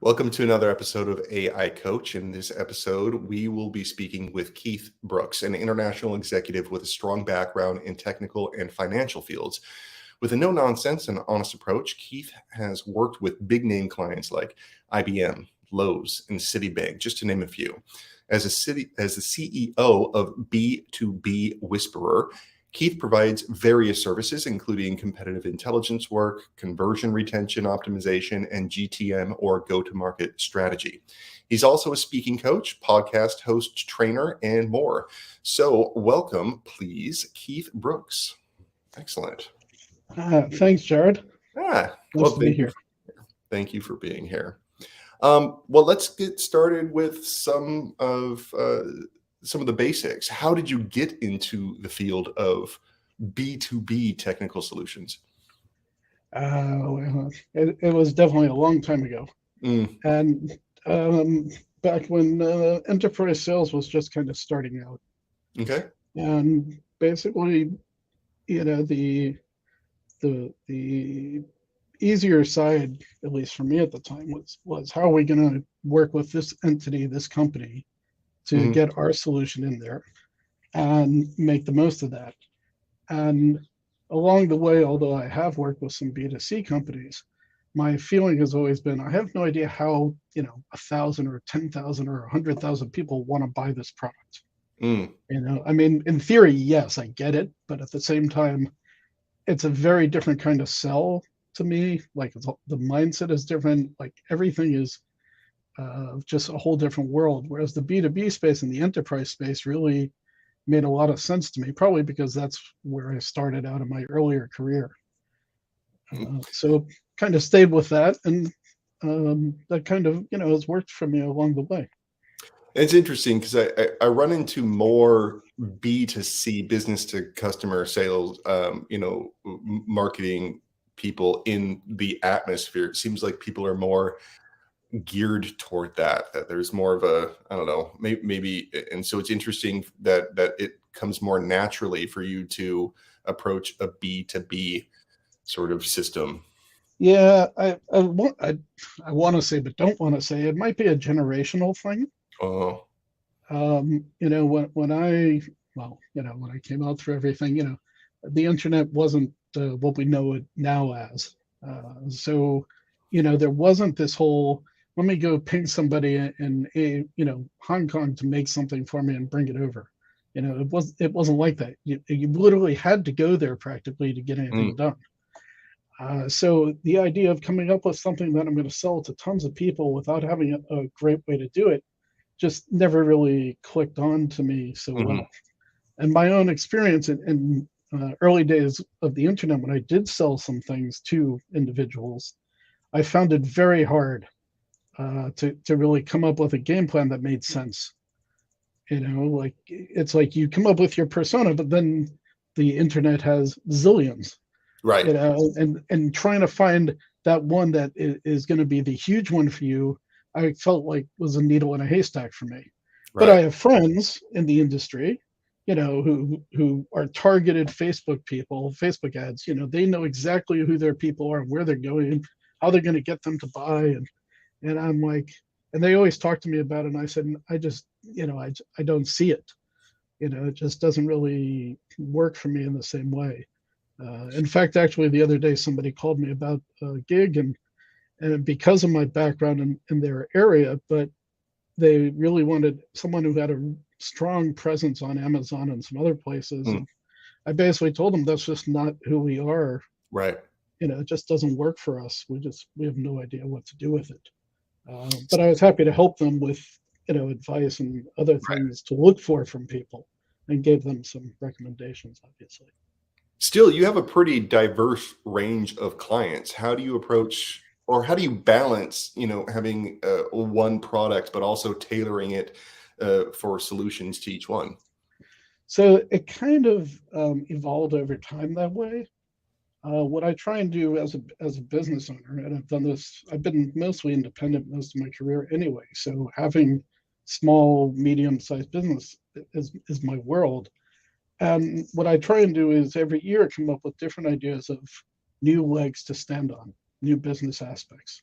Welcome to another episode of AI Coach. In this episode, we will be speaking with Keith Brooks, an international executive with a strong background in technical and financial fields. With a no-nonsense and honest approach, Keith has worked with big-name clients like IBM, Lowe's, and Citibank, just to name a few. As the CEO of B2B Whisperer, Keith provides various services, including competitive intelligence work, conversion retention optimization, and GTM or go-to-market strategy. He's also a speaking coach, podcast host, trainer, and more. So welcome, please, Keith Brooks. Excellent. Thanks, Jared. Nice to be here. Thank you for being here. Well, let's get started with some of the basics. How did you get into the field of B2B technical solutions? It was definitely a long time ago. And back when enterprise sales was just kind of starting out. Okay. And basically, the easier side, at least for me at the time, was how are we going to work with this entity, this company, to get our solution in there and make the most of that. And along the way, although I have worked with some B2C companies, my feeling has always been, I have no idea how, 1,000 or 10,000 or 100,000 people want to buy this product. I mean, in theory, yes, I get it. But at the same time, it's a very different kind of sell to me. Like the mindset is different. Like everything is just a whole different world. Whereas the B2B space and the enterprise space really made a lot of sense to me, probably because that's where I started out in my earlier career. So kind of stayed with that, and that kind of, has worked for me along the way. It's interesting because I run into more B2C, business to customer sales, marketing people in the atmosphere. It seems like people are more geared toward that there's more of a, I don't know, maybe. And so it's interesting that it comes more naturally for you to approach a B2B sort of system. Yeah, I want to say, but don't want to say, it might be a generational thing. Oh. When I came out through everything, the internet wasn't what we know it now as. So there wasn't this whole, let me go ping somebody in Hong Kong to make something for me and bring it over. It wasn't like that. You literally had to go there practically to get anything done. So the idea of coming up with something that I'm going to sell to tons of people without having a great way to do it just never really clicked on to me so well. And my own experience in early days of the internet, when I did sell some things to individuals, I found it very hard to really come up with a game plan that made sense. Like it's like you come up with your persona, but then the internet has zillions, right? And trying to find that one that is going to be the huge one for you, I felt like was a needle in a haystack for me. Right. But I have friends in the industry, who are targeted Facebook people, Facebook ads. They know exactly who their people are, where they're going, how they're going to get them to buy, and I'm like, and they always talk to me about it. And I said, I just, I don't see it. It just doesn't really work for me in the same way. In fact, actually, the other day, somebody called me about a gig, and because of my background in their area, but they really wanted someone who had a strong presence on Amazon and some other places. And I basically told them that's just not who we are. Right. It just doesn't work for us. We have no idea what to do with it. But I was happy to help them with, advice and other things to look for from people, and gave them some recommendations, obviously. Still, you have a pretty diverse range of clients. How do you approach, or how do you balance, having one product, but also tailoring it for solutions to each one? So it kind of evolved over time that way. What I try and do as a business owner, and I've done this, I've been mostly independent most of my career anyway. So having small, medium-sized business is my world. And what I try and do is every year come up with different ideas of new legs to stand on, new business aspects.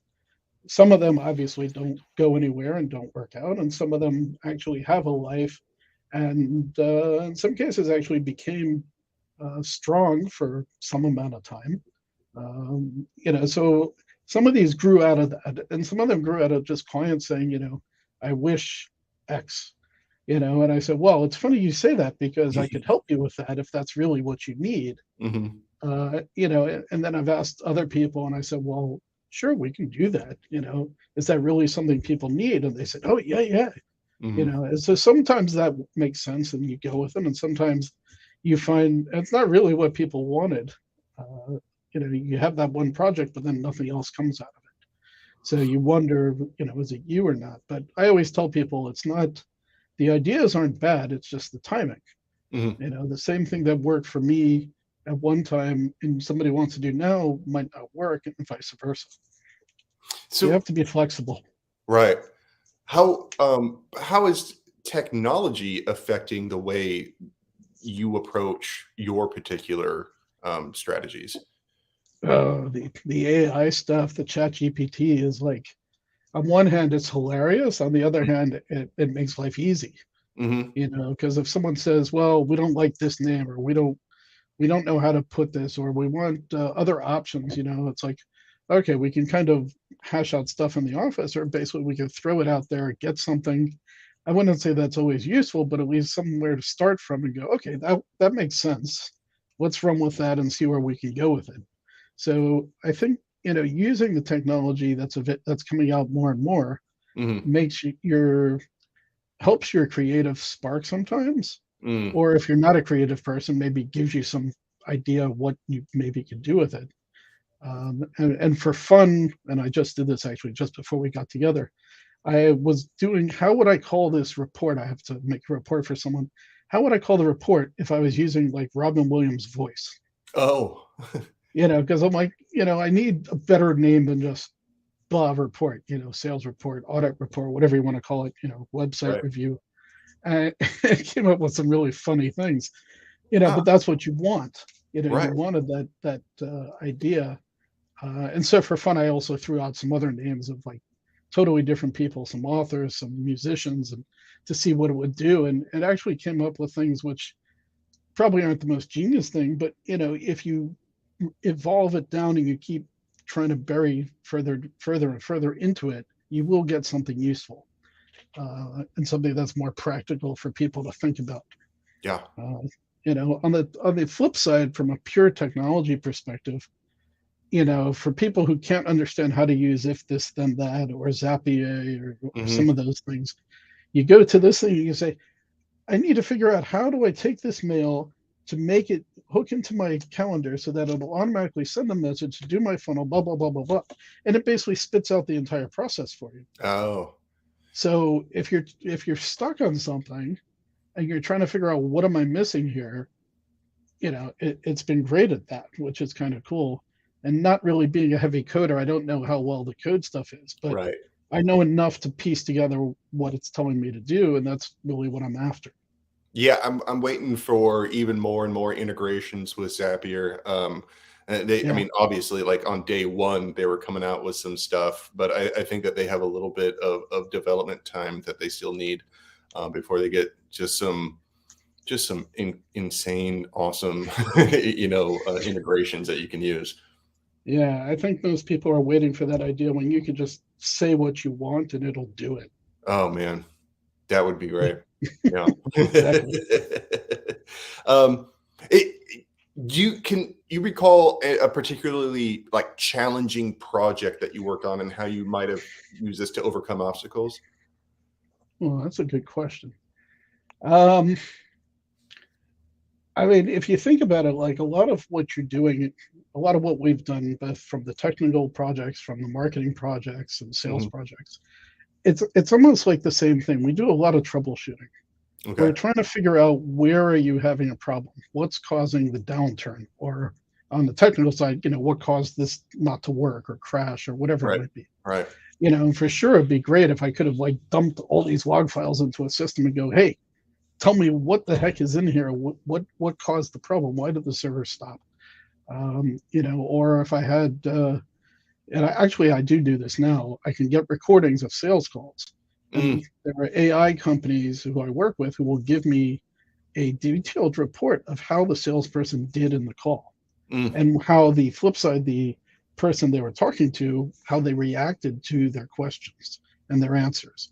Some of them obviously don't go anywhere and don't work out, and some of them actually have a life, and in some cases actually became strong for some amount of time. So some of these grew out of that, and some of them grew out of just clients saying, I wish X, and I said, well, it's funny you say that because I could help you with that if that's really what you need. Mm-hmm. And then I've asked other people and I said, well, sure, we can do that. Is that really something people need? And they said, oh, yeah, yeah. Mm-hmm. And so sometimes that makes sense and you go with it. And sometimes you find it's not really what people wanted. Uh, you have that one project, but then nothing else comes out of it. So you wonder, is it you or not? But I always tell people it's not, the ideas aren't bad. It's just the timing. Mm-hmm. The same thing that worked for me at one time and somebody wants to do now might not work and vice versa. So you So, have to be flexible. right. How is technology affecting the way you approach your particular strategies? The AI stuff, the chat GPT is like, on one hand, it's hilarious. On the other hand, it makes life easy, Mm-hmm. because if someone says, well, we don't like this name or we don't know how to put this or we want other options, it's like, okay, we can kind of hash out stuff in the office or basically we can throw it out there, get something. I wouldn't say that's always useful, but at least somewhere to start from and go, okay, that makes sense. Let's run with that and see where we can go with it. So I think, using the technology that's coming out more and more Mm-hmm. makes your helps your creative spark sometimes, Mm. or if you're not a creative person, maybe gives you some idea of what you maybe could do with it. And for fun, and I just did this actually just before we got together. I was doing, how would I call this report? I have to make a report for someone. How would I call the report if I was using like Robin Williams' voice? Oh. Because I'm like, I need a better name than just blah report, sales report, audit report, whatever you want to call it, website Right. review. And it came up with some really funny things, Ah, but that's what you want. You right. wanted that idea. And so for fun, I also threw out some other names of like totally different people, some authors, some musicians, and to see what it would do. And it actually came up with things which probably aren't the most genius thing, but if you evolve it down and you keep trying to bury further and further into it, you will get something useful and something that's more practical for people to think about. Yeah. Uh, on the flip side, from a pure technology perspective, for people who can't understand how to use if this then that or Zapier or some Mm-hmm. of those things, you go to this thing and you say, I need to figure out how do I take this mail to make it hook into my calendar so that it'll automatically send a message to do my funnel, blah, blah, blah, blah, blah. And it basically spits out the entire process for you. Oh. So if you're stuck on something and you're trying to figure out what am I missing here, it's been great at that, which is kind of cool. And not really being a heavy coder, I don't know how well the code stuff is, but Right. I know enough to piece together what it's telling me to do, and that's really what I'm after. Yeah, I'm waiting for even more and more integrations with Zapier. And I Yeah. mean, obviously, like on day one, they were coming out with some stuff, but I think that they have a little bit of development time that they still need before they get just some insane, awesome, integrations that you can use. Yeah, I think most people are waiting for that idea when you can just say what you want and it'll do it. Oh man, that would be great. Yeah. Exactly. um, can you recall a particularly like challenging project that you worked on and how you might have used this to overcome obstacles? Well, that's a good question. Um, I mean, if you think about it, like a lot of what you're doing, a lot of what we've done, both from the technical projects, from the marketing projects and sales Mhm. projects, it's almost like the same thing. We do a lot of troubleshooting. We're Okay. trying to figure out where are you having a problem? What's causing the downturn? Or on the technical side, what caused this not to work or crash or whatever it Right. might be. Right. And for sure it'd be great if I could have like dumped all these log files into a system and go, hey, tell me what the heck is in here. What caused the problem? Why did the server stop? Or if I had and I do this now. I can get recordings of sales calls, Mm, and there are AI companies who I work with who will give me a detailed report of how the salesperson did in the call, mm, and how the flip side, the person they were talking to, how they reacted to their questions and their answers.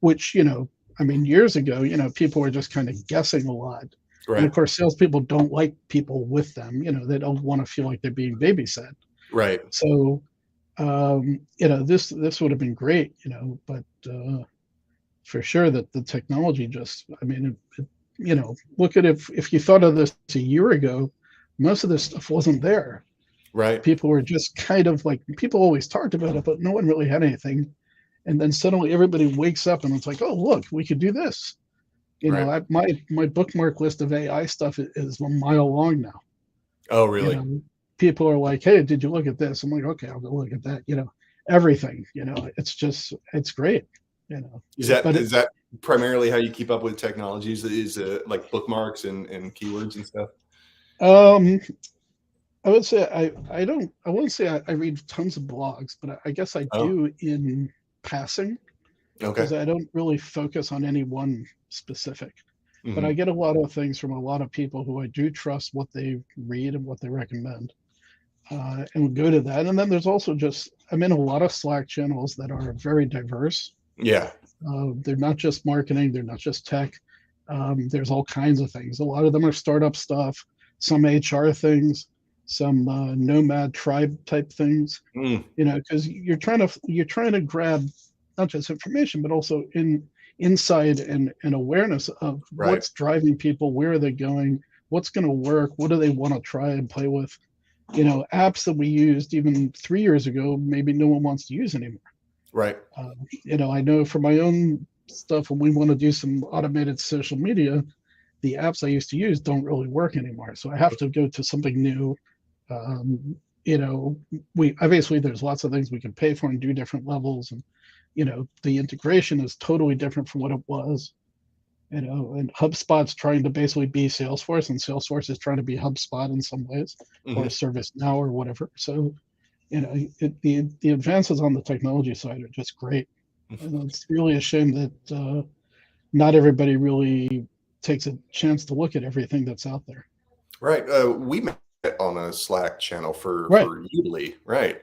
Which, I mean, years ago, people were just kind of guessing a lot. And of right, course, salespeople don't like people with them. They don't want to feel like they're being babysat. right, So, this would have been great, but for sure that the technology just, I mean, look at if you thought of this a year ago, most of this stuff wasn't there. right. People were just kind of like, people always talked about it, but no one really had anything. And then suddenly everybody wakes up and it's like, oh, look, we could do this. Right. My bookmark list of AI stuff is a mile long now. Oh, You really? know, people are like, hey, did you look at this? I'm like, okay, I'll go look at that. Everything. It's great. You know, Is that but is that primarily how you keep up with technologies? Is like bookmarks and keywords and stuff? um, I would say I wouldn't say I read tons of blogs, but I guess I Oh, do in passing, okay. because I don't really focus on any one specific. But I Hmm. get a lot of things from a lot of people who I do trust what they read and what they recommend, and would go to that. And then there's also just, I'm in a lot of Slack channels that are very diverse. Yeah. They're not just marketing, they're not just tech. There's all kinds of things. A lot of them are startup stuff, some HR things, some nomad tribe type things. Mm, Because you're trying to grab not just information, but also insight and awareness of right. what's driving people, where are they going, what's going to work, what do they want to try and play with. Apps that we used even 3 years ago, maybe no one wants to use anymore. Right. I know for my own stuff, when we want to do some automated social media, the apps I used to use don't really work anymore. So I have to go to something new. Um, you know, we obviously, there's lots of things we can pay for and do different levels, and the integration is totally different from what it was. And HubSpot's trying to basically be Salesforce, and Salesforce is trying to be HubSpot in some ways, or Hmm. ServiceNow or whatever. So the advances on the technology side are just great, and it's really a shame that not everybody really takes a chance to look at everything that's out there. Right. We met on a Slack channel for Right. Udemy. Right.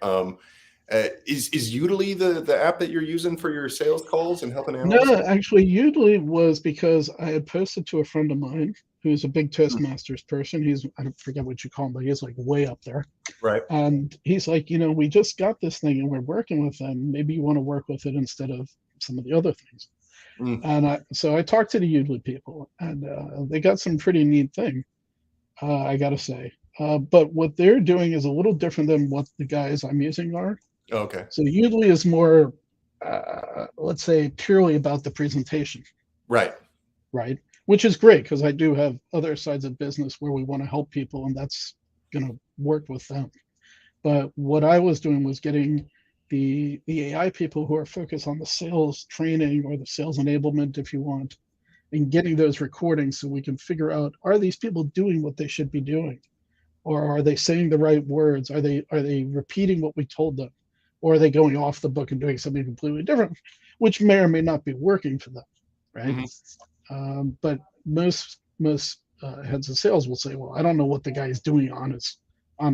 Is Udemy the app that you're using for your sales calls and helping No, analysts? actually, usually was because I had posted to a friend of mine who's a big Mm, Toastmasters person. I don't forget what you call him, but he's like way up there. right. And he's like, we just got this thing and we're working with them. Maybe you want to work with it instead of some of the other things. Mm, And so I talked to the Udemy people, and they got some pretty neat thing, I got to say. But what they're doing is a little different than what the guys I'm using are. okay. So Udemy is more, let's say, purely about the presentation, Right. right? Which is great, because I do have other sides of business where we want to help people, and that's going to work with them. But what I was doing was getting the AI people who are focused on the sales training or the sales enablement, if you want, and getting those recordings so we can figure out, are these people doing what they should be doing, or are they saying the right words, are they repeating what we told them, or are they going off the book and doing something completely different, which may or may not be working for them, right? Hmm. But most heads of sales will say, well, I don't know what the guy is doing on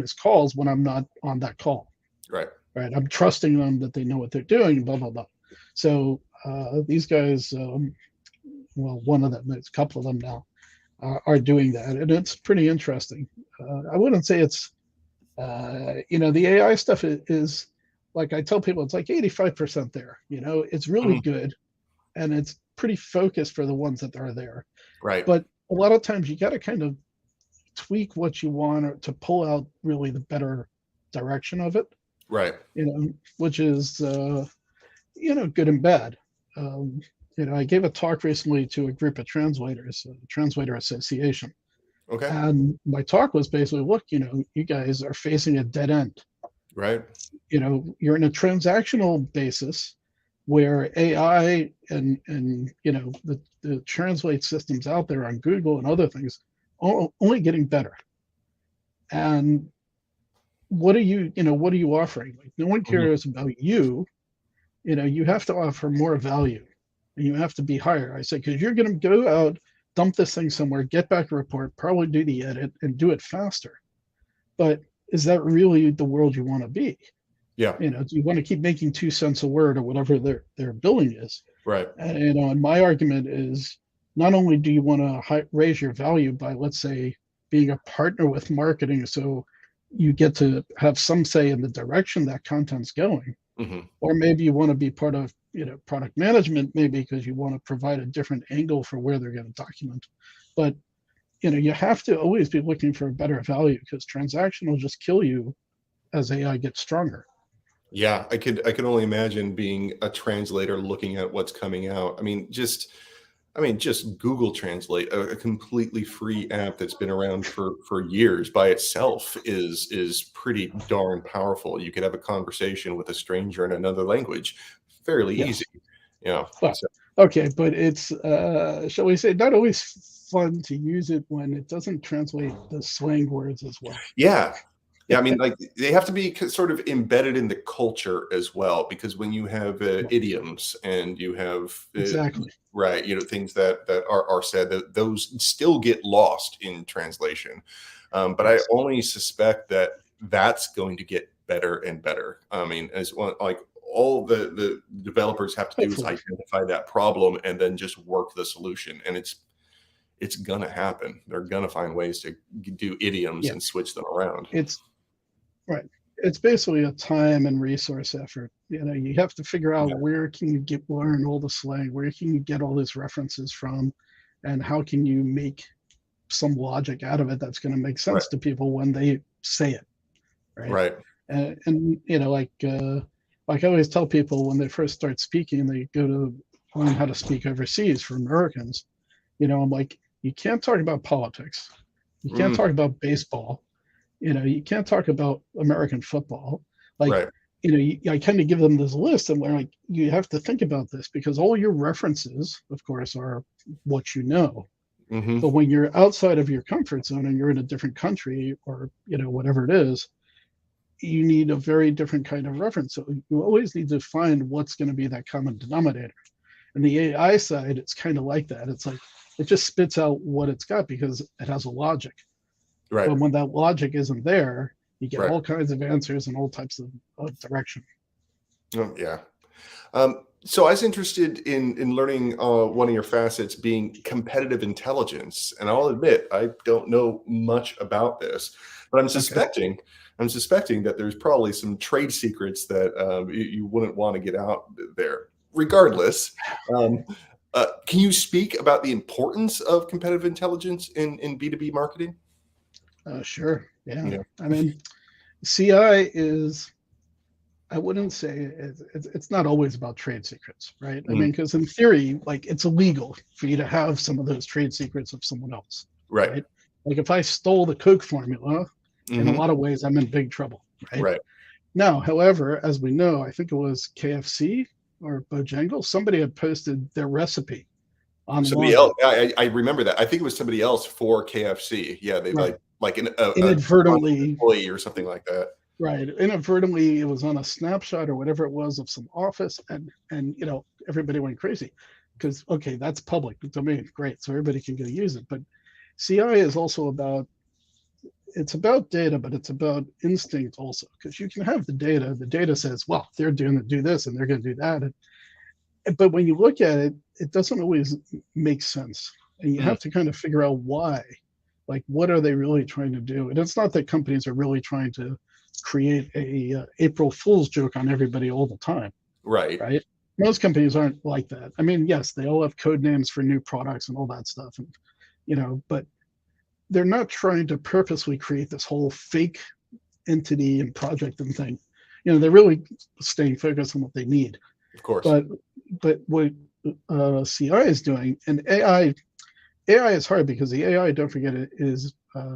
his calls when I'm not on that call, Right. right? I'm trusting them that they know what they're doing, blah blah blah. So these guys, well, one of them, there's a couple of them now, are doing that, and it's pretty interesting. I wouldn't say it's the AI stuff is, like I tell people, it's like 85% there. It's really Hmm. good, and it's pretty focused for the ones that are there. Right. But a lot of times you got to kind of tweak what you want to pull out really the better direction of it, Right. which is good and bad. Um, I gave a talk recently to a group of translators, a translator association, Okay. and my talk was basically, look, you guys are facing a dead end. Right. You're in a transactional basis where AI and the translate systems out there on Google and other things only getting better. And what are what are you offering? Like, no one Mhm. cares about you. You have to offer more value, and you have to be higher. I say, because you're going to go out, dump this thing somewhere, get back a report, probably do the edit, and do it faster. But is that really the world you want to be? Yeah. Do you want to keep making 2 cents a word or whatever their billing is? Right. And, and my argument is, not only do you want to raise your value by, let's say, being a partner with marketing, so you get to have some say in the direction that content's going, Hmm. or maybe you want to be part of product management, maybe because you want to provide a different angle for where they're going to document. But you have to always be looking for a better value, because transaction will just kill you as AI gets stronger. Yeah, I could only imagine being a translator looking at what's coming out. I mean, just Google Translate, a completely free app that's been around for years by itself is pretty darn powerful. You could have a conversation with a stranger in another language fairly Yes. easy. Yeah. Well, So okay, but it's shall we say, not always fun to use it when it doesn't translate the slang words as well. yeah. Yeah, I mean, like, they have to be sort of embedded in the culture as well, because when you have Yeah, idioms and you have exactly. right, things that are said, that those still get lost in translation. But I Yes. only suspect that that's going to get better and better. I mean, as well, like, all the developers have to do is Hopefully. identify that problem and then just work the solution, and it's gonna happen. They're gonna find ways to do idioms Yeah. and switch them around. It's right. It's basically a time and resource effort. You have to figure out, Yeah. where can you learn all the slang, where can you get all these references from, and how can you make some logic out of it that's going to make Right. sense to people when they say it, right? Right. And like I always tell people, when they first start speaking, they go to learn how to speak overseas for Americans. I'm like, you can't talk about politics, you can't Mm, talk about baseball, you can't talk about American football. Like, right. I kind of give them this list, and we're like, you have to think about this, because all your references, of course, are what you know. Mhm. But when you're outside of your comfort zone and you're in a different country, or whatever it is, you need a very different kind of reference. So you always need to find what's going to be that common denominator. And the AI side, it's kind of like that. It's like, it just spits out what it's got because it has a logic. Right. But when that logic isn't there, you get Right. all kinds of answers and all types of direction. Oh, yeah. So I was interested in learning one of your facets being competitive intelligence, and I'll admit I don't know much about this, but Okay. I'm suspecting that there's probably some trade secrets that you wouldn't want to get out there. Regardless, um, can you speak about the importance of competitive intelligence in B2B marketing? Sure. Yeah. Yeah. I mean, CI is, I wouldn't say it's not always about trade secrets, right? I Mm, mean, because in theory, like, it's illegal for you to have some of those trade secrets of someone else, right. right? Like, if I stole the Coke formula, in a Hmm. lot of ways, I'm in big trouble, right? Right. Now, however, as we know, I think it was KFC or Bojangles, somebody had posted their recipe Somebody online, else, I remember that. I think it was somebody else for KFC. Yeah, they right? like a Inadvertently, employee or something like that. right? Inadvertently, it was on a snapshot or whatever it was of some office, and everybody went crazy, because, okay, that's public domain, great, so everybody can go use it. But CI is also about, it's about data, but it's about instinct also, because you can have the data says, well, they're doing to do this and they're going to do that, but when you look at it, it doesn't always make sense, and you Mm, have to kind of figure out why. Like, what are they really trying to do? And it's not that companies are really trying to create a April Fool's joke on everybody all the time, right. right? Most companies aren't like that. I mean, yes, they all have code names for new products and all that stuff, and but they're not trying to purposely create this whole fake entity and project and thing. They're really staying focused on what they need. Of course. But what CI is doing, and AI is hard, because the AI, don't forget, it is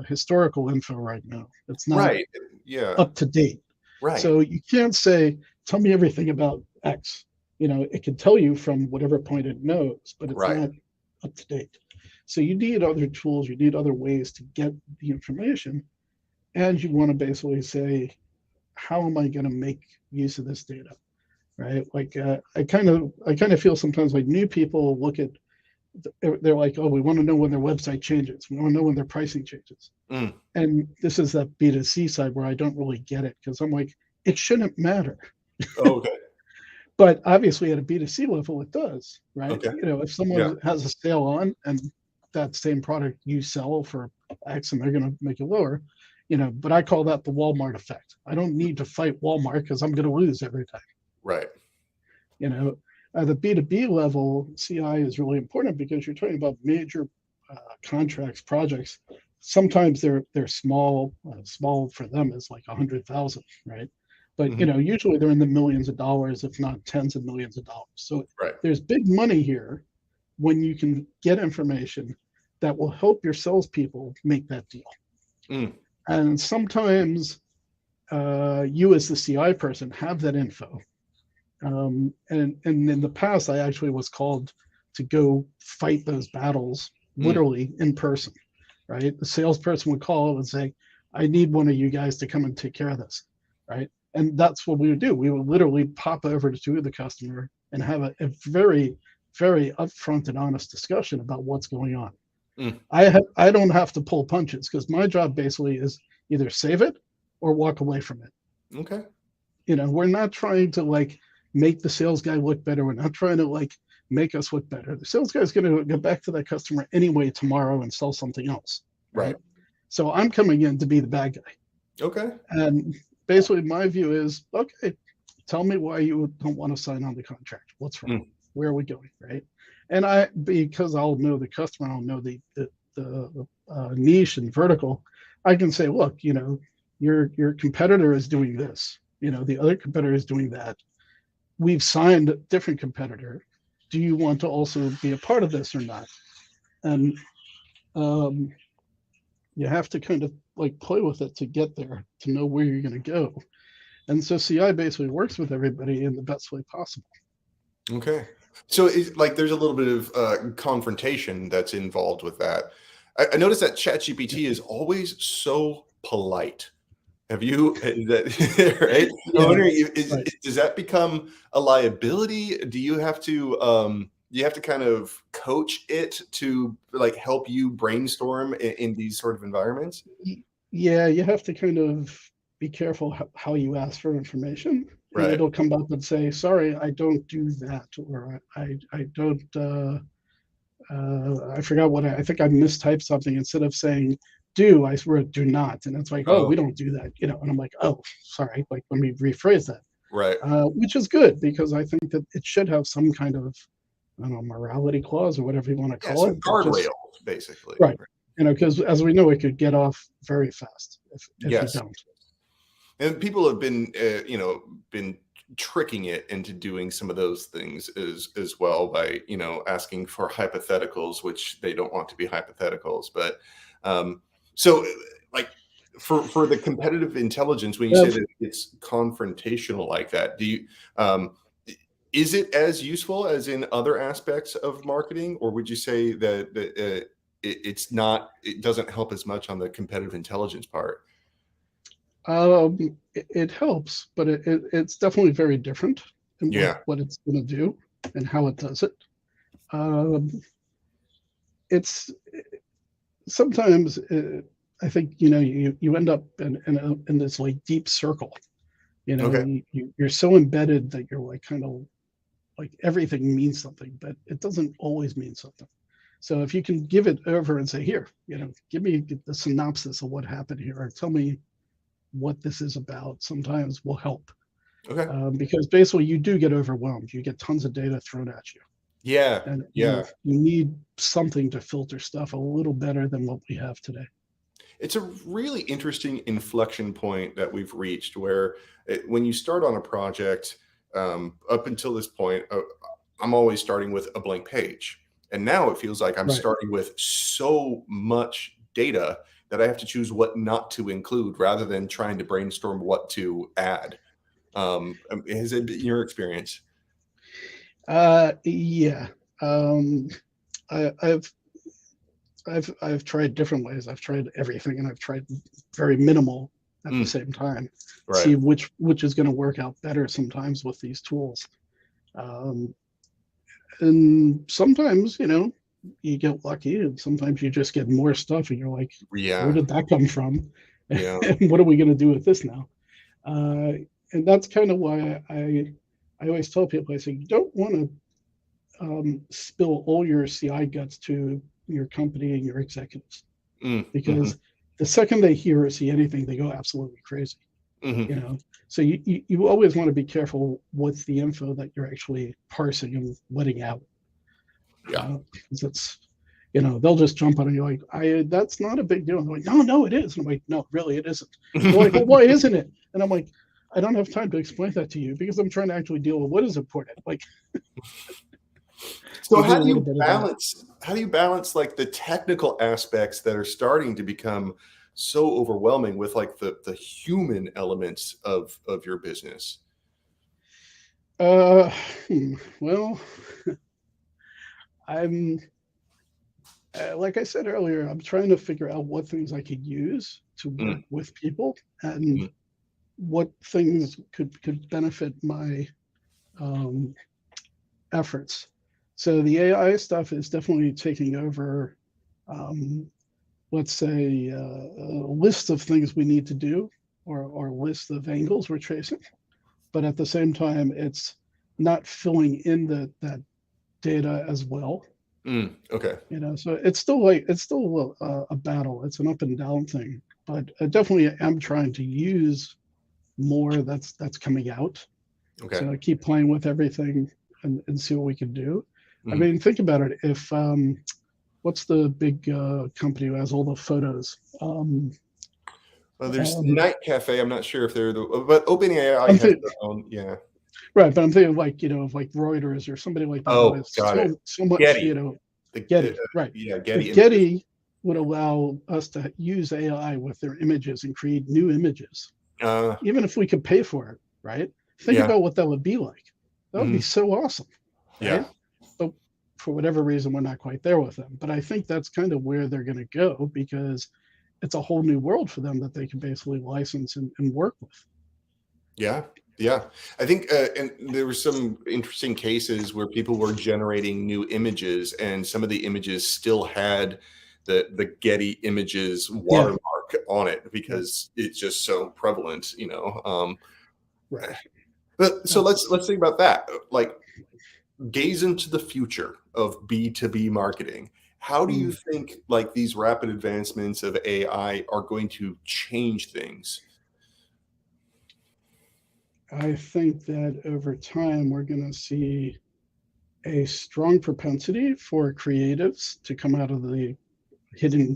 historical info right now. It's not Right. Yeah. up to date. Right. So you can't say, tell me everything about X. It can tell you from whatever point it knows, but it's Right. not up to date. So you need other tools, you need other ways to get the information. And you want to basically say, how am I going to make use of this data, right? Like I kind of feel sometimes like new people look at, they're like, oh, we want to know when their website changes, we want to know when their pricing changes. Mm. And this is that B2C side where I don't really get it, because I'm like, it shouldn't matter. Oh, okay. But obviously at a B2C level, it does, right? Okay. You know, if Yeah. someone has a sale on and that same product you sell for X and they're going to make it lower, you know, but I call that the Walmart effect. I don't need to fight Walmart because I'm going to lose every time. Right. You know, at the B2B level, CI is really important because you're talking about major contracts, projects. Sometimes they're small. Small for them is like 100,000, right? But you Mhm. know, usually they're in the millions of dollars, if not tens of millions of dollars. So Right. there's big money here when you can get information that will help your salespeople make that deal. Mm. And sometimes you as the CI person have that info. And in the past, I actually was called to go fight those battles Mm. literally in person, right? The salesperson would call and say, I need one of you guys to come and take care of this, right? And that's what we would do. We would literally pop over to the customer and have a very, very upfront and honest discussion about what's going on. Mm. I don't have to pull punches because my job basically is either save it or walk away from it. Okay. You know, we're not trying to like make the sales guy look better. We're not trying to like make us look better. The sales guy is going to go back to that customer anyway tomorrow and sell something else, Right. right? So I'm coming in to be the bad guy. Okay. And basically my view is, okay, tell me why you don't want to sign on the contract. What's wrong? Mm. Where are we going, right? And because I'll know the customer, I'll know the niche and vertical, I can say, look, you know, your competitor is doing this. You know, the other competitor is doing that. We've signed a different competitor. Do you want to also be a part of this or not? And um, you have to kind of like play with it to get there, to know where you're going to go. And so CI basically works with everybody in the best way possible. Okay. So it's like there's a little bit of confrontation that's involved with that. I noticed that ChatGPT is always so polite. Have you is that right? I'm Yeah, wondering, right. does that become a liability? Do you have to kind of coach it to like help you brainstorm in these sort of environments? Yeah, you have to kind of be careful how you ask for information, and Right. it'll come back and say, "Sorry, I don't do that," or "I don't." I forgot what I think I mistyped something. Instead of saying "do," I wrote "do not," and it's like, "Oh, Oh, we don't do that," you know. And I'm like, "Oh, sorry." Like, let me rephrase that, right. which is good because I think that it should have some kind of, I don't know, morality clause or whatever you want to Yeah, call some it. That just guardrails, basically. right, you know, because as we know, it could get off very fast if you Yes. don't. And people have been, been tricking it into doing some of those things as well by, asking for hypotheticals, which they don't want to be hypotheticals. But um, so, like, for the competitive intelligence, when you Yeah, say that it's confrontational like that, um, is it as useful as in other aspects of marketing, or would you say that it's not? It doesn't help as much on the competitive intelligence part. it helps, but it's definitely very different in Yeah. what it's going to do and how it does it. Um, it's sometimes I think you know you end up in this like deep circle. You know, Okay. you're so embedded that you're like kind of like everything means something, but it doesn't always mean something. So if you can give it over and say, here, you know, give me the synopsis of what happened here, or tell me what this is about, sometimes will help. Okay. Because basically you do get overwhelmed. You get tons of data thrown at you, Yeah. and Yeah. you need something to filter stuff a little better than what we have today. It's a really interesting inflection point that we've reached where when you start on a project, up until this point, I'm always starting with a blank page. And now it feels like I'm Right. starting with so much data that I have to choose what not to include rather than trying to brainstorm what to add. Has it been your experience? Yeah. Um, I, I've I've tried different ways. I've tried everything, and I've tried very minimal at the Mm, same time, right. see which is going to work out better sometimes with these tools. Um, and sometimes, you get lucky, and sometimes you just get more stuff, and you're like, where Yeah. did that come from? Yeah. And what are we going to do with this now? Uh, and that's kind of why I always tell people, I say, you don't want to spill all your CI guts to your company and your executives, Mm, hmm. because the second they hear or see anything, they go absolutely crazy. Hmm. You know, so you always want to be careful with the info that you're actually parsing and letting out. Yeah. Because it's they'll just jump on it. You're like, that's not a big deal. And they're like, no, it is. And I'm like, no, really, it isn't. And they're like, well, why isn't it? And I'm like, I don't have time to explain that to you because I'm trying to actually deal with what is important. Like, So we do a little bit of that. how do you balance like the technical aspects that are starting to become so overwhelming with like the human elements of your business? Uh, well, I'm like I said earlier, I'm trying to figure out what things I could use to work Mm, with people, and mm, what things could benefit my um, efforts. So the AI stuff is definitely taking over. Um, let's say a list of things we need to do, or a list of angles we're chasing, but at the same time, it's not filling in that data as well. mm, okay. So it's still a battle. It's an up and down thing, but I definitely am trying to use more that's coming out. Okay. So I keep playing with everything, and see what we can do. I Mhm. mean, think about it. If what's the big company who has all the photos? Well, there's Um, Night Cafe. I'm not sure if they're but OpenAI I'm has thinking, their own. Yeah. right, but I'm thinking like of like Reuters or somebody like that who Oh, has got it. so much. Getty. Getty, right? Yeah, Getty If Images. Getty would allow us to use AI with their images and create new images, Uh, even if we could pay for it, right? Think yeah. about what that would be like. That would be Mhm. so awesome, Yeah. right? But for whatever reason, we're not quite there with them. But I think that's kind of where they're going to go, because it's a whole new world for them that they can basically license and work with. Yeah. Yeah. I think, and there were some interesting cases where people were generating new images, and some of the images still had the Getty Images Yeah, watermark on it yeah, because it's just so prevalent, you know. right. But so That's let's think about that. Like, gaze into the future of B2B marketing. How do you mm, think like these rapid advancements of AI are going to change things? I think that over time we're going to see a strong propensity for creatives to come out of the hidden,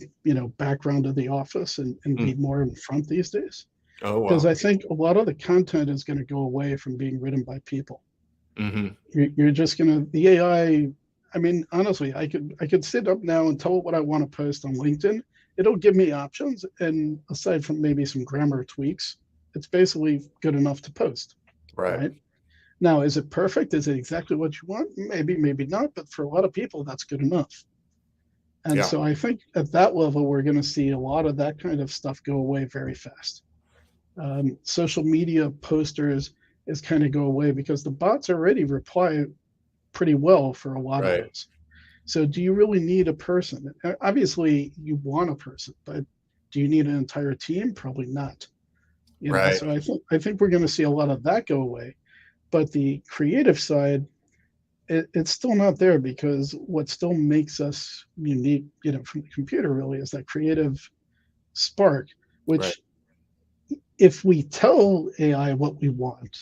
background of the office, and be Mm. more in front these days. Oh, Because wow. I think a lot of the content is going to go away from being written by people. Hmm. You're just going to the AI. I mean, honestly, I could sit up now and tell it what I want to post on LinkedIn. It'll give me options, and aside from maybe some grammar tweaks, it's basically good enough to post, Right. right? Now, is it perfect? Is it exactly what you want? Maybe, maybe not. But for a lot of people, that's good enough. And Yeah. so I think at that level, we're going to see a lot of that kind of stuff go away very fast. Social media posters is kind of go away because the bots already reply pretty well for a lot of Right. those. So do you really need a person? Obviously, you want a person, but do you need an entire team? Probably not. Right. So I think we're going to see a lot of that go away. But the creative side, it's still not there, because what still makes us unique, from the computer really, is that creative spark, Right. which if we tell AI what we want,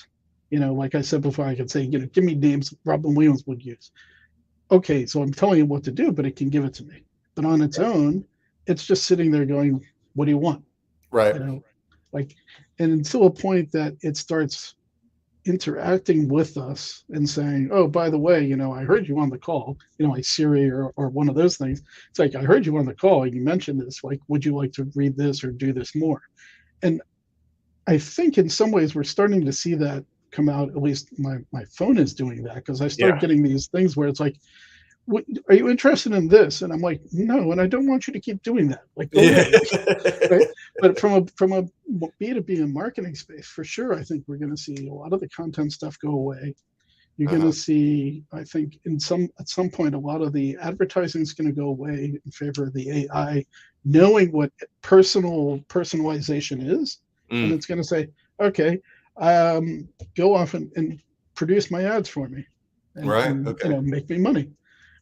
like I said before, I could say, give me names Robin Williams would use. Okay, so I'm telling it what to do, but it can give it to me. But on its own, it's just sitting there going, what do you want? Right. You know, like, and until a point that it starts interacting with us and saying, oh, by the way, I heard you on the call, like Siri, or one of those things. It's like, I heard you on the call. You mentioned this. Like, would you like to read this or do this more? And I think in some ways we're starting to see that come out. At least my phone is doing that, because I start Yeah. getting these things where it's like, are you interested in this? And I'm like, no, and I don't want you to keep doing that. Like, go Yeah. away. Right? But from a B2B and marketing space, for sure, I think we're going to see a lot of the content stuff go away. You're going to see, I think, at some point, a lot of the advertising is going to go away in favor of the AI, knowing what personalization is, and Mm, it's going to say, okay, go off and produce my ads for me, right. and Okay. make me money.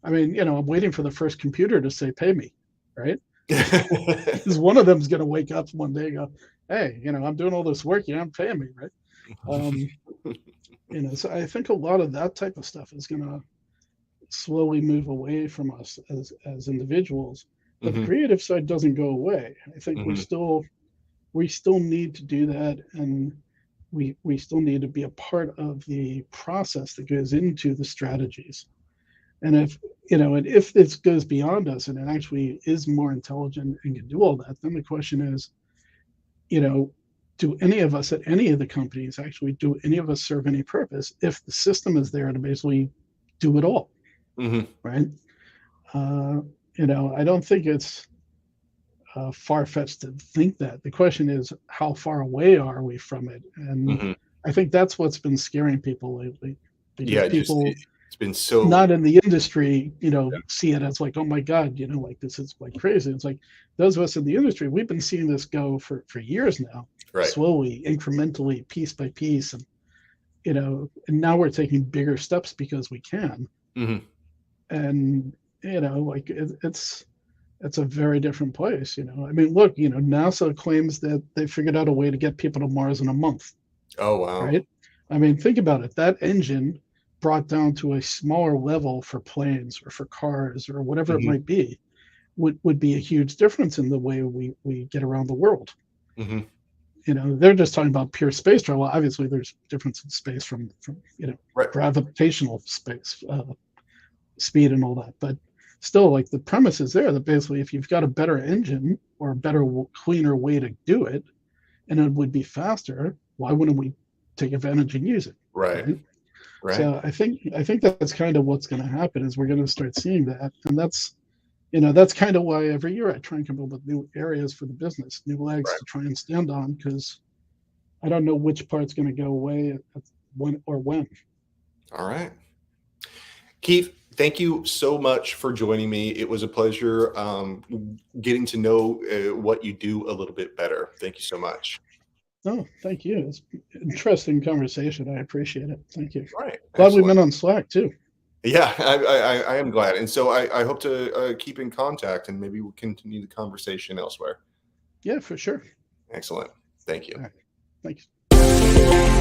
I mean, I'm waiting for the first computer to say, pay me, right? Because one of them is going to wake up one day and go, hey, I'm doing all this work, I'm paying me, right? Um, so I think a lot of that type of stuff is going to slowly move away from us as individuals, but the Hmm. creative side doesn't go away. I think Hmm. we still need to do that, and we still need to be a part of the process that goes into the strategies. And if this goes beyond us and it actually is more intelligent and can do all that, then the question is, you know, do any of us at any of the companies actually, do any of us serve any purpose if the system is there to basically do it all, Hmm. right? Uh, I don't think it's far-fetched to think that. The question is, how far away are we from it? And Hmm. I think that's what's been scaring people lately, because Yeah. people It's been so. not in the industry, see it as like, oh my God, like this is like crazy. It's like those of us in the industry, we've been seeing this go for years now, Right. slowly, incrementally, piece by piece. And now we're taking bigger steps because we can. Hmm. And, like it's a very different place. I mean, look, NASA claims that they figured out a way to get people to Mars in a month, Oh, wow. right? I mean, think about it. That engine brought down to a smaller level for planes or for cars or whatever it Hmm. might be would be a huge difference in the way we get around the world. Hmm. They're just talking about pure space travel. Obviously, there's difference in space from Right. gravitational space speed and all that, but still, like the premise is there that basically, if you've got a better engine or a better, cleaner way to do it, and it would be faster, why wouldn't we take advantage and use it, Right. right? Right. So I think that's kind of what's going to happen, is we're going to start seeing that, and that's kind of why every year I try and come up with new areas for the business, new legs Right. to try and stand on, because I don't know which part's going to go away when. All right. Keith, thank you so much for joining me. It was a pleasure getting to know what you do a little bit better. Thank you so much. Oh, thank you. It's an interesting conversation. I appreciate it. Thank you. All right. Glad we Excellent. met on Slack too. Yeah, I am glad. And so I hope to keep in contact and maybe we'll continue the conversation elsewhere. Yeah, for sure. Excellent. Thank you. All right. Thanks.